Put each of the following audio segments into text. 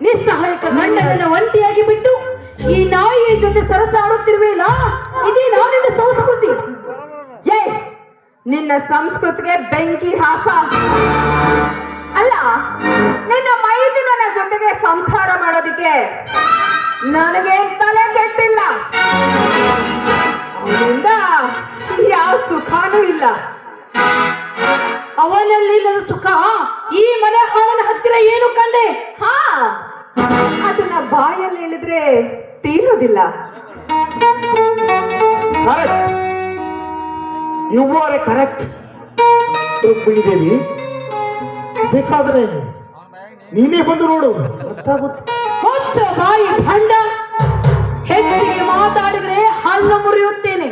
ನಿಸ್ಸಹಾಯಕ ಗಂಡನನ್ನ ಒಂಟಿಯಾಗಿ ಬಿಟ್ಟು ಈ ನಾಯಿಯ ಜೊತೆ ಸರಸ ಆಡುತ್ತಿರುವೆಯಲ್ಲ, ಇದೇ ನಾನಿನ ಸಂಸ್ಕೃತಿ. ಏ, ನಿನ್ನ ಸಂಸ್ಕೃತಿಗೆ ಬೆಂಕಿ ಹಾಕ. ಅಲ್ಲ, ನಿನ್ನ ಮೈದಿನ ಜೊತೆಗೆ ಸಂಸಾರ ಮಾಡೋದಿಕ್ಕೆ ನನಗೆ ತಲೆ ಕೆಟ್ಟಿಲ್ಲ. ಅವನಿಂದ ಯಾವ ಸುಖಾನೂ ಇಲ್ಲ. ಅವನಲ್ಲಿ ಇಲ್ಲದ ಸುಖ ಈ ಮನೆ ಹಾಳನ ಹತ್ತಿರ ಏನು ಕಂಡೆ? ಹಾ, ಅದನ್ನ ಬಾಯಲ್ಲಿ ಹೇಳಿದ್ರೆ ತೀರೋದಿಲ್ಲ. You are a correct Rukmini Devi. ಬೇಕಾದ್ರೆ ನೀನೇ ಬಂದು ನೋಡು, ಗೊತ್ತಾಗುತ್ತೆ. ಹೊಚ್ಚ ಬಾಯಿ ಭಂಡ, ಹೆಚ್ಚಿಗೆ ಮಾತಾಡಿದ್ರೆ ಹಲ್ಲು ಮುರಿಯುತ್ತೇನೆ.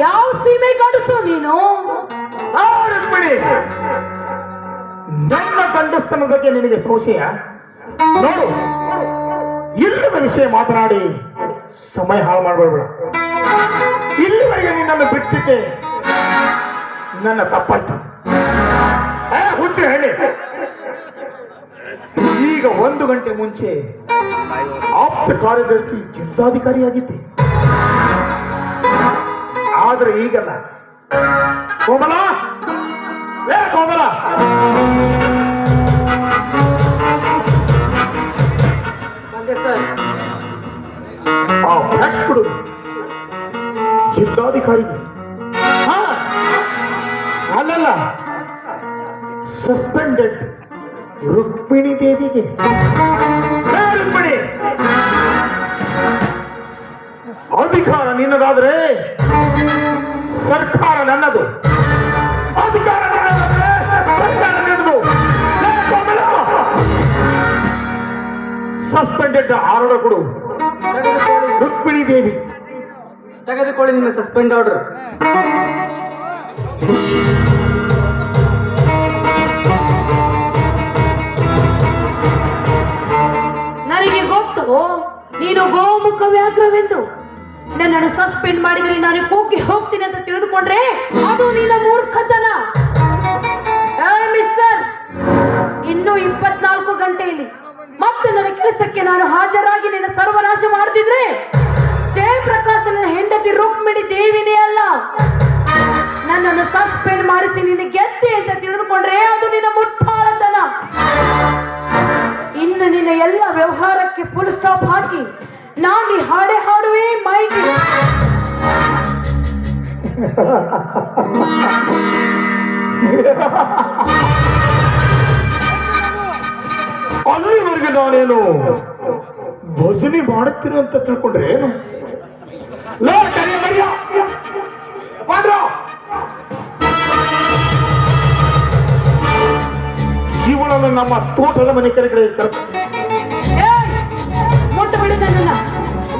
ಯಾವ ಸೀಮೆ ಗಂಡಸು ನೀನು? ರುಕ್ಮಿಣಿ, ನನ್ನ ಗಂಡಸ್ತನ ಬಗ್ಗೆ ನಿನಗೆ ಸಂಶಯ? ನೋಡು, ಇಲ್ಲದ ವಿಷಯ ಮಾತನಾಡಿ ಸಮಯ ಹಾಳು ಮಾಡಬೇಡ. ಇಲ್ಲಿವರೆಗೆ ನಿನ್ನನ್ನು ಬಿಟ್ಟಿದ್ದೆ ನನ್ನ ತಪ್ಪಾಯ್ತು. ಹುಚ್ಚು ಹೇಳಿ, ಈಗ 1 ಗಂಟೆ ಮುಂಚೆ ಆಪ್ತ ಕಾರ್ಯದರ್ಶಿ ಜಿಲ್ಲಾಧಿಕಾರಿಯಾಗಿದ್ದೆ. ಆದ್ರೆ ಈಗಲ್ಲ. ಕೋಮಲ, ಕೋಮಲ, ಆ ಫ್ಯಾಕ್ಸ್ ಕೊಡು ಜಿಲ್ಲಾಧಿಕಾರಿಗೆ. ಅಲ್ಲಲ್ಲ, ಸಸ್ಪೆಂಡೆಡ್ ರುಕ್ಮಿಣಿ ದೇವಿಗೆ. ರುಕ್ಮಿಣಿ, ಅಧಿಕಾರ ನಿನ್ನದಾದ್ರೆ ಸರ್ಕಾರ ನನ್ನದು. ಅಧಿಕಾರ ನನ್ನದಾದ್ರೆ ಸರ್ಕಾರ ನನ್ನದು. ಸಸ್ಪೆಂಡೆಡ್ ಆರ್ಡರ್ ಕೊಡು ರುಕ್ಮಿಣಿ ದೇವಿ. ತೆಗೆದುಕೊಳ್ಳಿ ನಿಮ್ಮ ಸಸ್ಪೆಂಡ್ ಆರ್ಡರ್. ನನಗೆ ಗೊತ್ತು ನೀನು ಗೋಮುಖ ವ್ಯಾಘ್ರವೆಂದು. ನನ್ನನ್ನು ಸಸ್ಪೆಂಡ್ ಮಾಡಿದರೆ ನಾನು ಕೂಗಿ ಹೋಗ್ತೀನಿ ಅಂತ ತಿಳಿದುಕೊಂಡ್ರೆ ಅದು ನಿನ್ನ ಮೂರ್ಖತನ. ಮಿಸ್ಟರ್, ಇನ್ನು 24 ಗಂಟೆಯಲ್ಲಿ ಮತ್ತೆ ನನ್ನ ಕೆಲಸಕ್ಕೆ ನಾನು ಹಾಜರಾಗಿ ನಿನ್ನ ಸರ್ವನಾಶ ಮಾಡ್ತಿದ್ರೆ ಜಯಪ್ರಕಾಶ್ ನನ್ನ ಹೆಂಡತಿ ರುಕ್ಮಿಣಿ ದೇವಿನೇ ಅಲ್ಲ. ನನ್ನನ್ನು ಸಸ್ಪೆಂಡ್ ಮಾಡಿಸಿ ನಿನ್ನ ಗೆದ್ದೆ ಅಂತ ತಿಳಿದುಕೊಂಡ್ರೆ ಅದು ನಿನ್ನ ಮುಟ್ಟಾಳತನ. ಇನ್ನು ನಿನ್ನ ಎಲ್ಲ ವ್ಯವಹಾರಕ್ಕೆ ಫುಲ್ ಸ್ಟಾಪ್ ಹಾಕಿ ನಾನು ಈ ಹಾಡೆ ಹಾಡುವೆ ಮೈಗೆ. ಅಲ್ಲಿವರೆಗೆ ನಾನೇನು ಭಜನೆ ಮಾಡುತ್ತೀನಿ ಅಂತ ತಿಳ್ಕೊಂಡ್ರೆ ಏನು? ಇವಳನ್ನು ನಮ್ಮ ತೋಟದ ಮನೆ ಕರೆಗೆ ಮುಟ್ಟು ಬಿಡು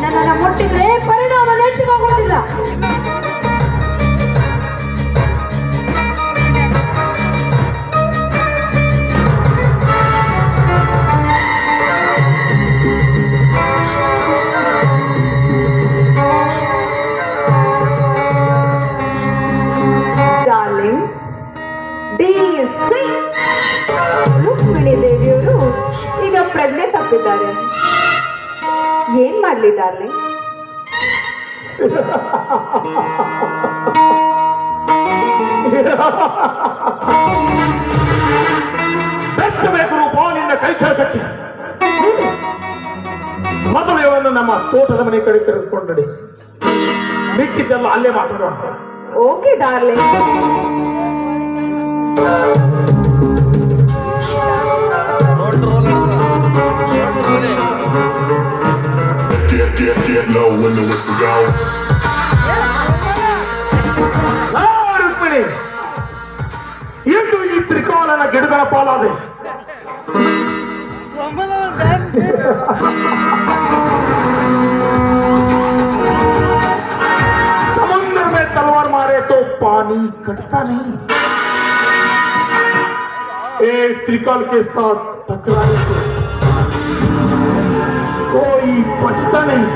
ನನ್ನನ್ನು ಮುಟ್ಟಿದ್ರೆ ಪರಿಣಾಮ ನೆಚ್ಚಿಗೋಗೋದಿಲ್ಲ. ರುಕ್ಮಿಣಿ ದೇವಿಯವರು ಈಗ ಪ್ರಜ್ಞೆ ತಪ್ಪಿದ್ದಾರೆ. ಏನ್ ಮಾಡ್ಲಿ ಡಾರ್ಲಿಂಗ್? ಬೆಚ್ಚಬೇಕು ರೂಪ ನಿನ್ನ ಕೈ ಚಳಕಕ್ಕೆ. ಮೊದಲು ಇವನು ನಮ್ಮ ತೋಟದ ಮನೆ ಕಡೆ ಕರೆದುಕೊಂಡು ನಡಿ. ಮಿಕ್ಕಿದ್ದೆಲ್ಲ ಅಲ್ಲೇ ಮಾತಾಡೋಣ. Okay darling. Get low when the whistle goes. Rukmini, ಎಂದು ಈ ತ್ರಿಕೋನನ ಗಿಡಗಳ ಪಾಲಾದೆ. समुद्र में तलवार मारे तो पानी कटता नहीं. एक त्रिकाल के साथ टकराए तो कोई बचता नहीं.